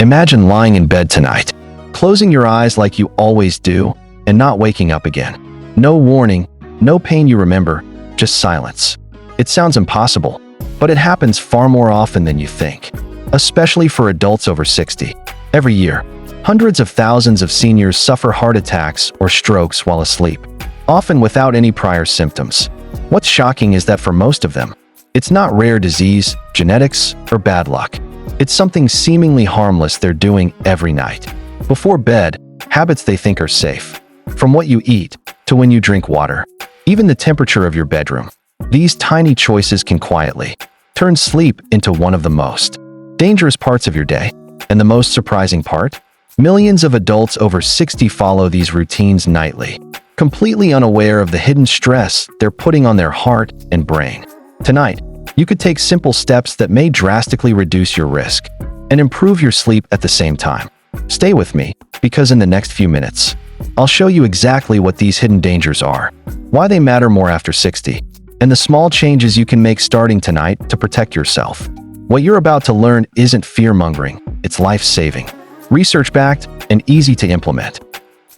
Imagine lying in bed tonight, closing your eyes like you always do, and not waking up again. No warning, no pain you remember, just silence. It sounds impossible, but it happens far more often than you think, especially for adults over 60. Every year, hundreds of thousands of seniors suffer heart attacks or strokes while asleep, often without any prior symptoms. What's shocking is that for most of them, it's not rare disease, genetics, or bad luck. It's something seemingly harmless they're doing every night. Before bed, habits they think are safe. From what you eat to when you drink water, even the temperature of your bedroom. These tiny choices can quietly turn sleep into one of the most dangerous parts of your day. And the most surprising part? Millions of adults over 60 follow these routines nightly, completely unaware of the hidden stress they're putting on their heart and brain. Tonight, you could take simple steps that may drastically reduce your risk and improve your sleep at the same time. Stay with me, because in the next few minutes, I'll show you exactly what these hidden dangers are, why they matter more after 60, and the small changes you can make starting tonight to protect yourself. What you're about to learn isn't fear-mongering, it's life-saving, research-backed, and easy to implement.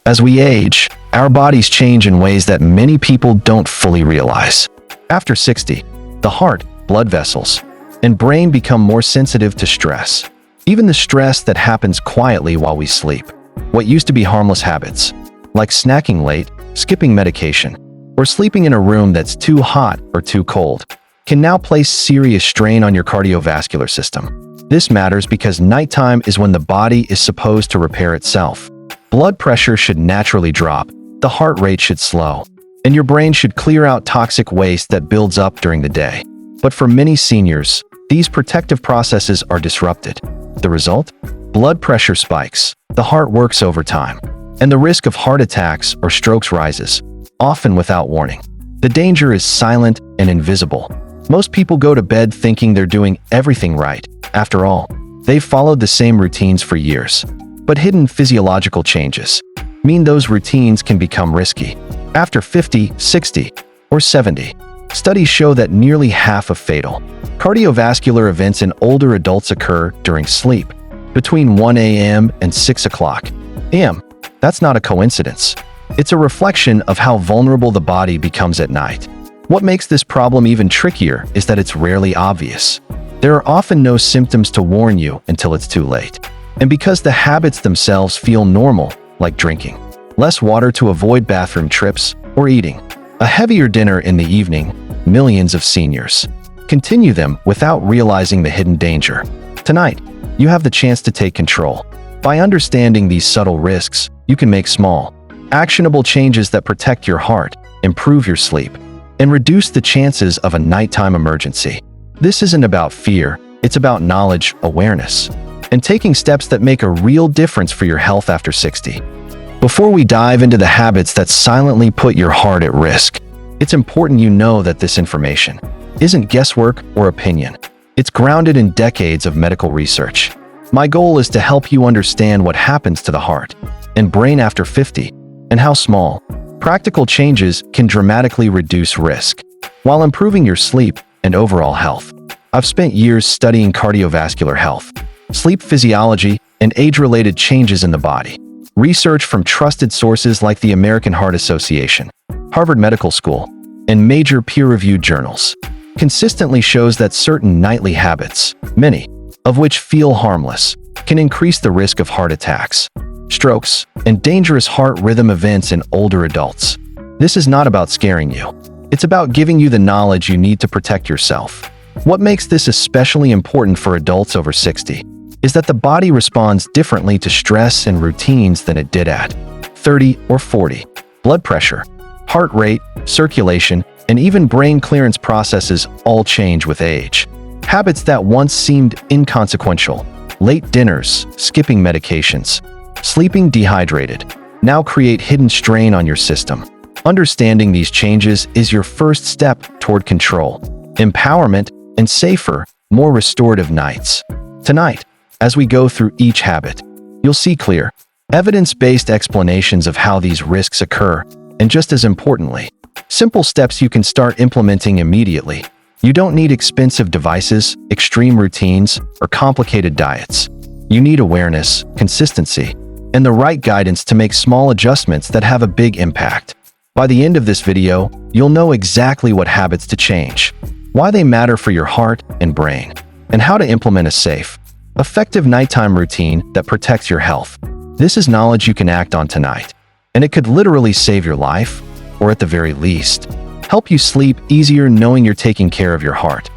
As we age, our bodies change in ways that many people don't fully realize. After 60, the heart, blood vessels, and brain become more sensitive to stress, even the stress that happens quietly while we sleep. What used to be harmless habits, like snacking late, skipping medication, or sleeping in a room that's too hot or too cold, can now place serious strain on your cardiovascular system. This matters because nighttime is when the body is supposed to repair itself. Blood pressure should naturally drop, the heart rate should slow, and your brain should clear out toxic waste that builds up during the day. But for many seniors, these protective processes are disrupted. The result? Blood pressure spikes, the heart works overtime, and the risk of heart attacks or strokes rises, often without warning. The danger is silent and invisible. Most people go to bed thinking they're doing everything right. After all, they've followed the same routines for years. But hidden physiological changes mean those routines can become risky. After 50, 60, or 70, studies show that nearly half of fatal cardiovascular events in older adults occur during sleep, between 1 a.m. and 6 o'clock a.m. That's not a coincidence. It's a reflection of how vulnerable the body becomes at night. What makes this problem even trickier is that it's rarely obvious. There are often no symptoms to warn you until it's too late. And because the habits themselves feel normal, like drinking less water to avoid bathroom trips, or eating a heavier dinner in the evening, millions of seniors continue them without realizing the hidden danger. Tonight, you have the chance to take control. By understanding these subtle risks, you can make small, actionable changes that protect your heart, improve your sleep, and reduce the chances of a nighttime emergency. This isn't about fear, it's about knowledge, awareness, and taking steps that make a real difference for your health after 60. Before we dive into the habits that silently put your heart at risk, it's important you know that this information isn't guesswork or opinion. It's grounded in decades of medical research. My goal is to help you understand what happens to the heart and brain after 50, and how small, practical changes can dramatically reduce risk, while improving your sleep and overall health. I've spent years studying cardiovascular health, sleep physiology, and age-related changes in the body. Research from trusted sources like the American Heart Association, Harvard Medical School, and major peer-reviewed journals consistently shows that certain nightly habits, many of which feel harmless, can increase the risk of heart attacks, strokes, and dangerous heart rhythm events in older adults. This is not about scaring you. It's about giving you the knowledge you need to protect yourself. What makes this especially important for adults over 60 is that the body responds differently to stress and routines than it did at 30 or 40. Blood pressure, heart rate, circulation, and even brain clearance processes all change with age. Habits that once seemed inconsequential, late dinners, skipping medications, sleeping dehydrated, now create hidden strain on your system. Understanding these changes is your first step toward control, empowerment, and safer, more restorative nights. Tonight, as we go through each habit, you'll see clear, evidence-based explanations of how these risks occur, and just as importantly, simple steps you can start implementing immediately. You don't need expensive devices, extreme routines, or complicated diets. You need awareness, consistency, and the right guidance to make small adjustments that have a big impact. By the end of this video, you'll know exactly what habits to change, why they matter for your heart and brain, and how to implement a safe, effective nighttime routine that protects your health. This is knowledge you can act on tonight, and it could literally save your life, or at the very least, help you sleep easier knowing you're taking care of your heart.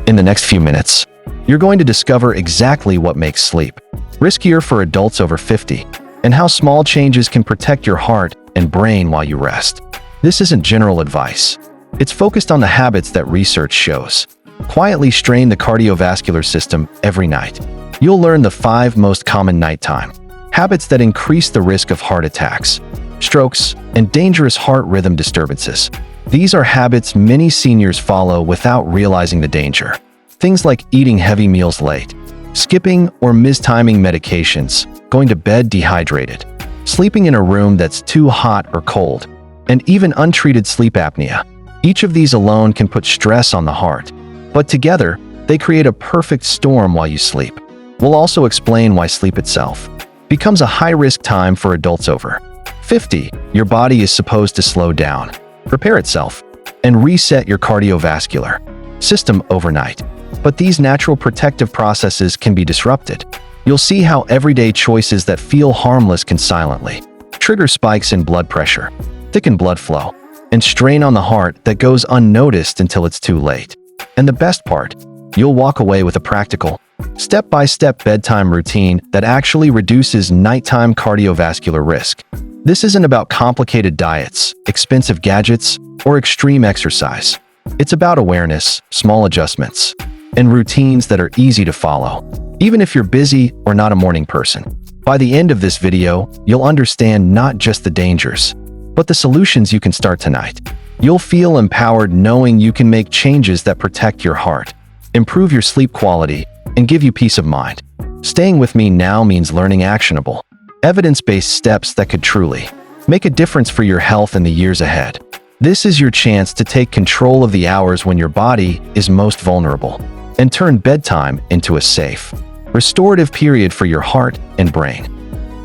In the next few minutes, you're going to discover exactly what makes sleep riskier for adults over 50, and how small changes can protect your heart and brain while you rest. This isn't general advice. It's focused on the habits that research shows quietly strain the cardiovascular system every night. You'll learn the 5 most common nighttime habits that increase the risk of heart attacks, strokes, and dangerous heart rhythm disturbances. These are habits many seniors follow without realizing the danger. Things like eating heavy meals late, skipping or mistiming medications, going to bed dehydrated, sleeping in a room that's too hot or cold, and even untreated sleep apnea. Each of these alone can put stress on the heart, but together, they create a perfect storm while you sleep. We'll also explain why sleep itself becomes a high-risk time for adults over 50. Your body is supposed to slow down, repair itself, and reset your cardiovascular system overnight. But these natural protective processes can be disrupted. You'll see how everyday choices that feel harmless can silently trigger spikes in blood pressure, thicken blood flow, and strain on the heart that goes unnoticed until it's too late. And the best part, you'll walk away with a practical, step-by-step bedtime routine that actually reduces nighttime cardiovascular risk. This isn't about complicated diets, expensive gadgets, or extreme exercise. It's about awareness, small adjustments, and routines that are easy to follow, even if you're busy or not a morning person. By the end of this video, you'll understand not just the dangers, but the solutions you can start tonight. You'll feel empowered knowing you can make changes that protect your heart, improve your sleep quality, and give you peace of mind. Staying with me now means learning actionable, evidence-based steps that could truly make a difference for your health in the years ahead. This is your chance to take control of the hours when your body is most vulnerable and turn bedtime into a safe, restorative period for your heart and brain.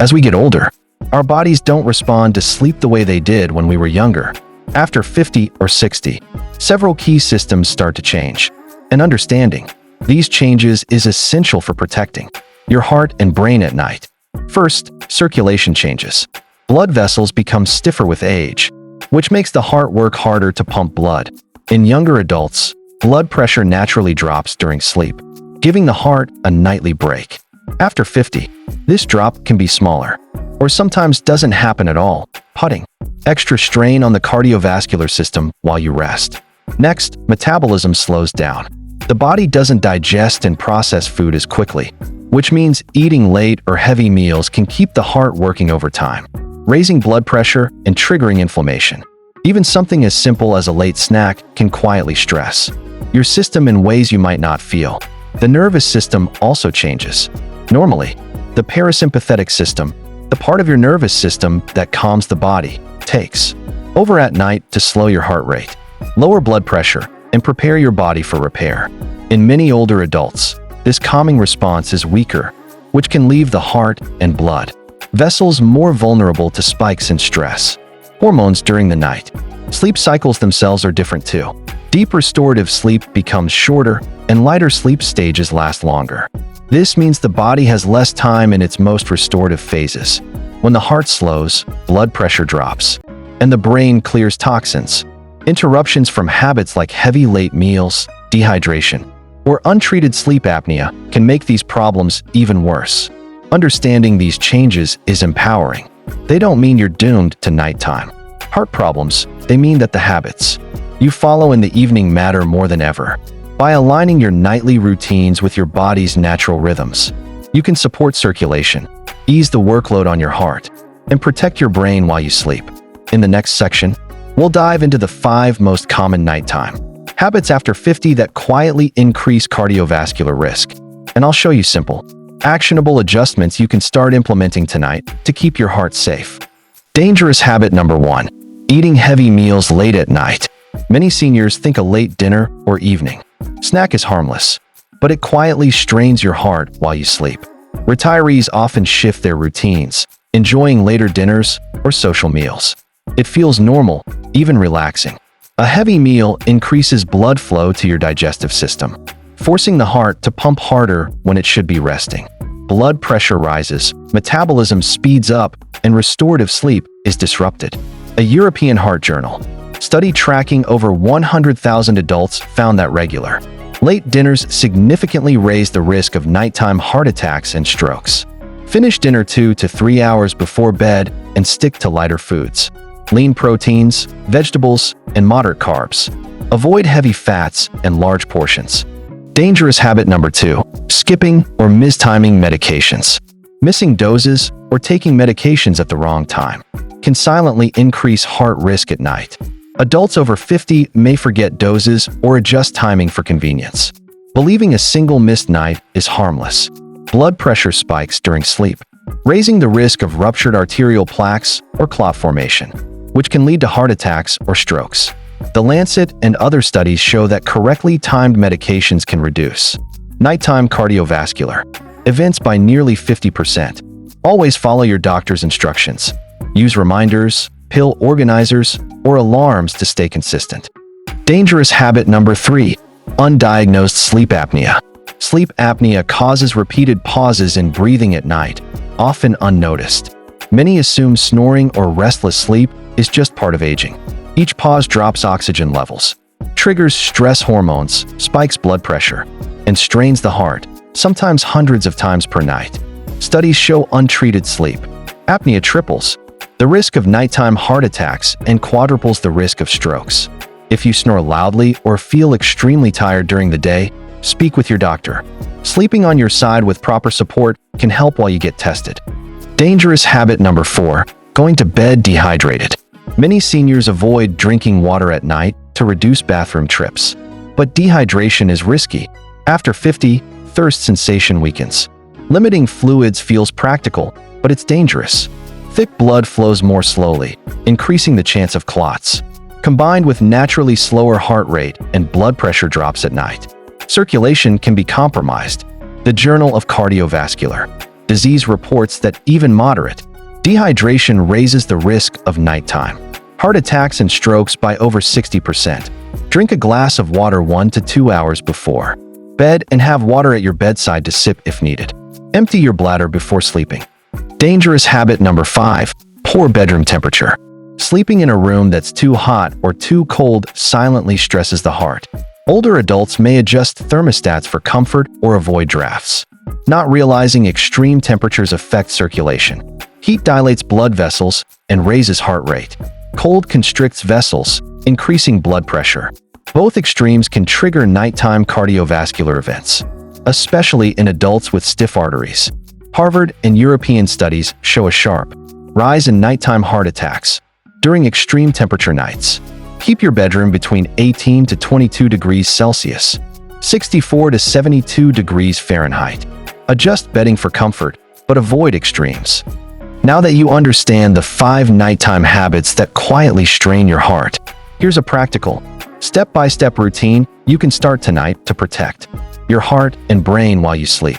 As we get older, our bodies don't respond to sleep the way they did when we were younger. After 50 or 60, several key systems start to change, and understanding these changes is essential for protecting your heart and brain at night. First, circulation changes. Blood vessels become stiffer with age, which makes the heart work harder to pump blood. In younger adults, blood pressure naturally drops during sleep, giving the heart a nightly break. After 50, this drop can be smaller, or sometimes doesn't happen at all, putting extra strain on the cardiovascular system while you rest. Next, metabolism slows down. The body doesn't digest and process food as quickly, which means eating late or heavy meals can keep the heart working overtime, raising blood pressure and triggering inflammation. Even something as simple as a late snack can quietly stress your system in ways you might not feel. The nervous system also changes. Normally, the parasympathetic system, the part of your nervous system that calms the body, takes over at night to slow your heart rate, lower blood pressure, and prepare your body for repair. In many older adults, this calming response is weaker, which can leave the heart and blood vessels more vulnerable to spikes in stress hormones during the night. Sleep cycles themselves are different too. Deep restorative sleep becomes shorter, and lighter sleep stages last longer. This means the body has less time in its most restorative phases. When the heart slows, blood pressure drops, and the brain clears toxins. Interruptions from habits like heavy late meals, dehydration, or untreated sleep apnea can make these problems even worse. Understanding these changes is empowering. They don't mean you're doomed to nighttime heart problems. They mean that the habits you follow in the evening matter more than ever. By aligning your nightly routines with your body's natural rhythms, you can support circulation, ease the workload on your heart, and protect your brain while you sleep. In the next section, we'll dive into the 5 most common nighttime habits after 50 that quietly increase cardiovascular risk. And I'll show you simple, actionable adjustments you can start implementing tonight to keep your heart safe. Dangerous habit number 1. Eating heavy meals late at night. Many seniors think a late dinner or evening snack is harmless, but it quietly strains your heart while you sleep. Retirees often shift their routines, enjoying later dinners or social meals. It feels normal, even relaxing. A heavy meal increases blood flow to your digestive system, forcing the heart to pump harder when it should be resting. Blood pressure rises, metabolism speeds up, and restorative sleep is disrupted. A European Heart Journal study tracking over 100,000 adults found that regular late dinners significantly raise the risk of nighttime heart attacks and strokes. Finish dinner 2 to 3 hours before bed and stick to lighter foods. Lean proteins, vegetables, and moderate carbs. Avoid heavy fats and large portions. Dangerous habit number 2, skipping or mistiming medications. Missing doses or taking medications at the wrong time can silently increase heart risk at night. Adults over 50 may forget doses or adjust timing for convenience, believing a single missed night is harmless. Blood pressure spikes during sleep, raising the risk of ruptured arterial plaques or clot formation, which can lead to heart attacks or strokes. The Lancet and other studies show that correctly timed medications can reduce nighttime cardiovascular events by nearly 50%. Always follow your doctor's instructions. Use reminders, pill organizers, or alarms to stay consistent. Dangerous habit number 3, undiagnosed sleep apnea. Sleep apnea causes repeated pauses in breathing at night, often unnoticed. Many assume snoring or restless sleep is just part of aging. Each pause drops oxygen levels, triggers stress hormones, spikes blood pressure, and strains the heart, sometimes hundreds of times per night. Studies show untreated sleep apnea triples the risk of nighttime heart attacks and quadruples the risk of strokes. If you snore loudly or feel extremely tired during the day, speak with your doctor. Sleeping on your side with proper support can help while you get tested. Dangerous habit number 4, going to bed dehydrated. Many seniors avoid drinking water at night to reduce bathroom trips. But dehydration is risky. After 50, thirst sensation weakens. Limiting fluids feels practical, but it's dangerous. Thick blood flows more slowly, increasing the chance of clots. Combined with naturally slower heart rate and blood pressure drops at night, circulation can be compromised. The Journal of Cardiovascular Disease reports that even moderate dehydration raises the risk of nighttime heart attacks and strokes by over 60%. Drink a glass of water 1 to 2 hours before bed and have water at your bedside to sip if needed. Empty your bladder before sleeping. Dangerous habit number 5, poor bedroom temperature. Sleeping in a room that's too hot or too cold silently stresses the heart. Older adults may adjust thermostats for comfort or avoid drafts, not realizing extreme temperatures affect circulation. Heat dilates blood vessels and raises heart rate. Cold constricts vessels, increasing blood pressure. Both extremes can trigger nighttime cardiovascular events, especially in adults with stiff arteries. Harvard and European studies show a sharp rise in nighttime heart attacks during extreme temperature nights. Keep your bedroom between 18 to 22 degrees Celsius, 64 to 72 degrees Fahrenheit. Adjust bedding for comfort, but avoid extremes. Now that you understand the 5 nighttime habits that quietly strain your heart, here's a practical, step-by-step routine you can start tonight to protect your heart and brain while you sleep.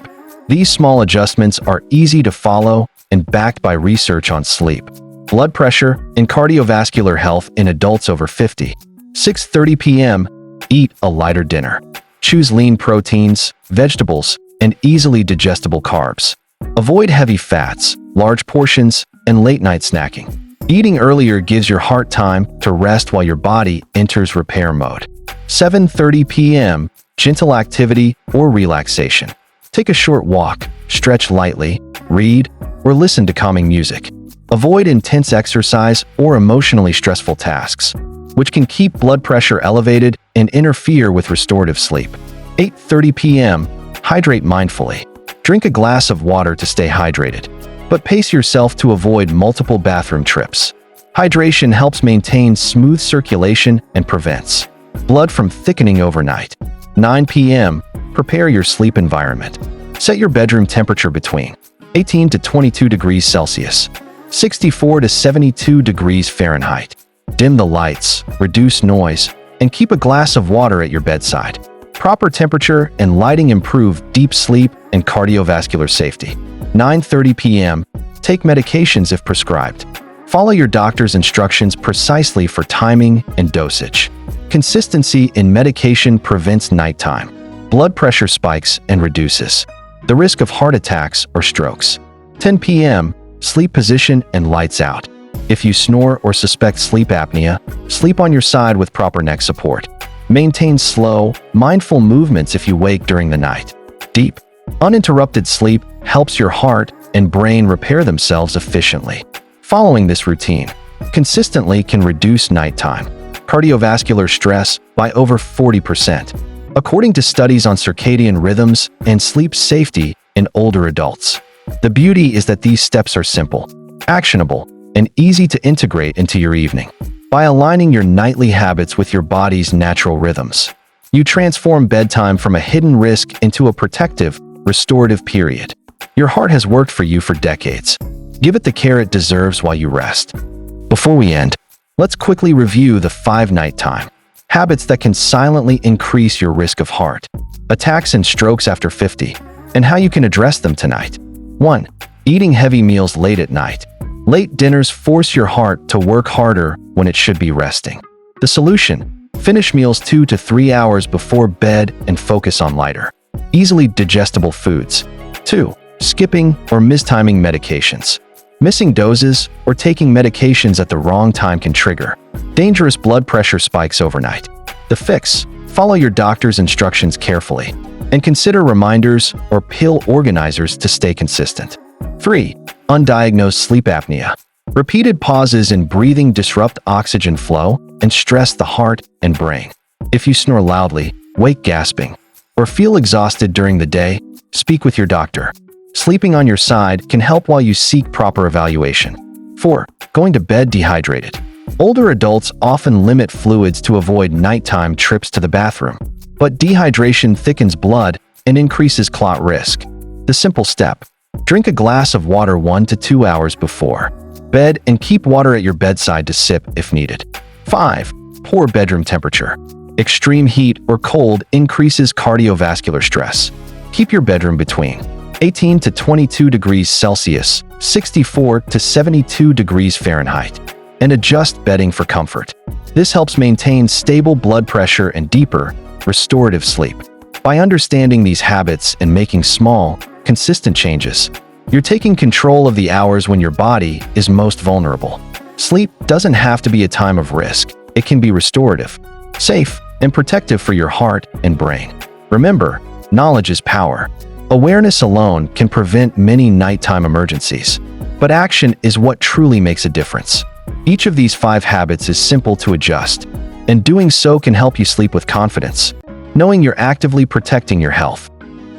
These small adjustments are easy to follow and backed by research on sleep, blood pressure, and cardiovascular health in adults over 50. 6:30 p.m. Eat a lighter dinner. Choose lean proteins, vegetables, and easily digestible carbs. Avoid heavy fats, large portions, and late-night snacking. Eating earlier gives your heart time to rest while your body enters repair mode. 7:30 p.m. Gentle activity or relaxation. Take a short walk, stretch lightly, read, or listen to calming music. Avoid intense exercise or emotionally stressful tasks, which can keep blood pressure elevated and interfere with restorative sleep. 8:30 p.m. Hydrate mindfully. Drink a glass of water to stay hydrated, but pace yourself to avoid multiple bathroom trips. Hydration helps maintain smooth circulation and prevents blood from thickening overnight. 9 p.m. Prepare your sleep environment. Set your bedroom temperature between 18 to 22 degrees Celsius, 64 to 72 degrees Fahrenheit. Dim the lights, reduce noise, and keep a glass of water at your bedside. Proper temperature and lighting improve deep sleep and cardiovascular safety. 9:30 p.m. Take medications if prescribed. Follow your doctor's instructions precisely for timing and dosage. Consistency in medication prevents nighttime blood pressure spikes and reduces the risk of heart attacks or strokes. 10 p.m. Sleep position and lights out. If you snore or suspect sleep apnea, sleep on your side with proper neck support. Maintain slow, mindful movements if you wake during the night. Deep, uninterrupted sleep helps your heart and brain repair themselves efficiently. Following this routine consistently can reduce nighttime cardiovascular stress by over 40%, according to studies on circadian rhythms and sleep safety in older adults. The beauty is that these steps are simple, actionable, and easy to integrate into your evening. By aligning your nightly habits with your body's natural rhythms, you transform bedtime from a hidden risk into a protective, restorative period. Your heart has worked for you for decades. Give it the care it deserves while you rest. Before we end, let's quickly review the 5 nighttime habits that can silently increase your risk of heart attacks and strokes after 50, and how you can address them tonight. 1. Eating heavy meals late at night. Late dinners force your heart to work harder when it should be resting. The solution: finish meals 2 to 3 hours before bed and focus on lighter, easily digestible foods. 2. Skipping or mistiming medications. Missing doses or taking medications at the wrong time can trigger dangerous blood pressure spikes overnight. The fix: follow your doctor's instructions carefully and consider reminders or pill organizers to stay consistent. 3. Undiagnosed sleep apnea. Repeated pauses in breathing disrupt oxygen flow and stress the heart and brain. If you snore loudly, wake gasping, or feel exhausted during the day, speak with your doctor. Sleeping on your side can help while you seek proper evaluation. 4. Going to bed dehydrated. Older adults often limit fluids to avoid nighttime trips to the bathroom, but dehydration thickens blood and increases clot risk. The simple step: drink a glass of water 1 to 2 hours before bed and keep water at your bedside to sip if needed. 5. Poor bedroom temperature. Extreme heat or cold increases cardiovascular stress. Keep your bedroom between 18 to 22 degrees Celsius, 64 to 72 degrees Fahrenheit, and adjust bedding for comfort. This helps maintain stable blood pressure and deeper, restorative sleep. By understanding these habits and making small, consistent changes, you're taking control of the hours when your body is most vulnerable. Sleep doesn't have to be a time of risk. It can be restorative, safe, and protective for your heart and brain. Remember, knowledge is power. Awareness alone can prevent many nighttime emergencies, but action is what truly makes a difference. Each of these 5 habits is simple to adjust, and doing so can help you sleep with confidence, knowing you're actively protecting your health.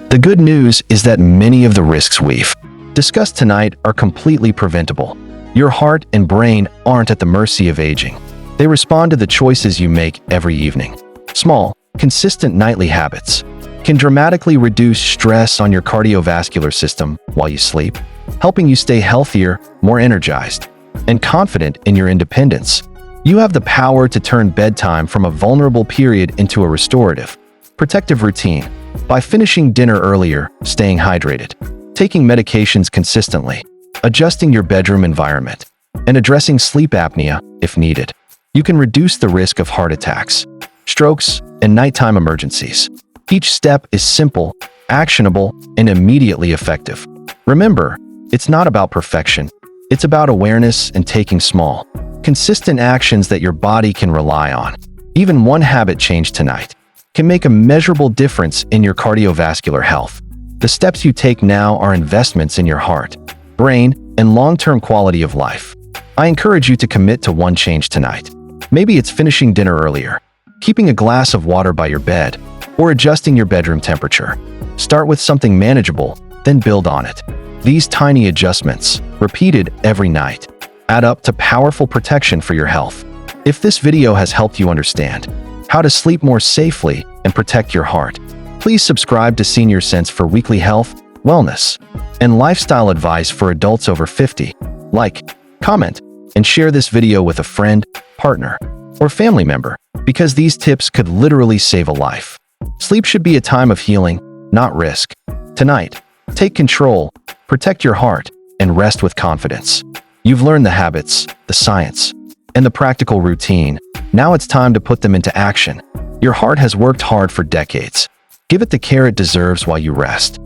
The good news is that many of the risks we've discussed tonight are completely preventable. Your heart and brain aren't at the mercy of aging. They respond to the choices you make every evening. Small, consistent nightly habits can dramatically reduce stress on your cardiovascular system while you sleep, helping you stay healthier, more energized, and confident in your independence. You have the power to turn bedtime from a vulnerable period into a restorative, protective routine by finishing dinner earlier, staying hydrated, taking medications consistently, adjusting your bedroom environment, and addressing sleep apnea if needed. You can reduce the risk of heart attacks, strokes, and nighttime emergencies. Each step is simple, actionable, and immediately effective. Remember, it's not about perfection. It's about awareness and taking small, consistent actions that your body can rely on. Even one habit change tonight can make a measurable difference in your cardiovascular health. The steps you take now are investments in your heart, brain, and long-term quality of life. I encourage you to commit to one change tonight. Maybe it's finishing dinner earlier, keeping a glass of water by your bed, or adjusting your bedroom temperature. Start with something manageable, then build on it. These tiny adjustments, repeated every night, add up to powerful protection for your health. If this video has helped you understand how to sleep more safely and protect your heart, please subscribe to Senior Sense for weekly health, wellness, and lifestyle advice for adults over 50. Like, comment, and share this video with a friend, partner, or family member, because these tips could literally save a life. Sleep should be a time of healing, not risk. Tonight, take control, protect your heart, and rest with confidence. You've learned the habits, the science, and the practical routine. Now it's time to put them into action. Your heart has worked hard for decades. Give it the care it deserves while you rest.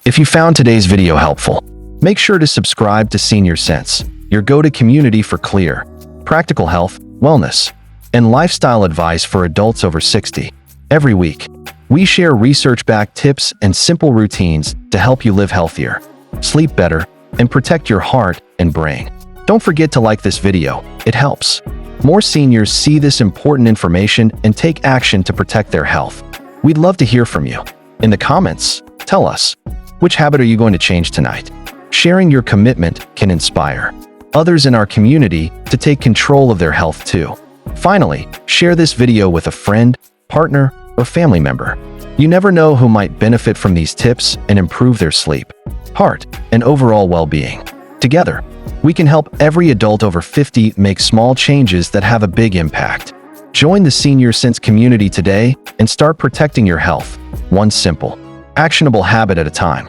If you found today's video helpful, make sure to subscribe to Senior Sense, your go-to community for clear, practical health, wellness, and lifestyle advice for adults over 60. Every week, we share research-backed tips and simple routines to help you live healthier, sleep better, and protect your heart and brain. Don't forget to like this video. It helps more seniors see this important information and take action to protect their health. We'd love to hear from you. In the comments, tell us, which habit are you going to change tonight? Sharing your commitment can inspire others in our community to take control of their health too. Finally, share this video with a friend, partner, or family member. You never know who might benefit from these tips and improve their sleep, heart, and overall well-being. Together, we can help every adult over 50 make small changes that have a big impact. Join the Senior Sense community today and start protecting your health, one simple, actionable habit at a time.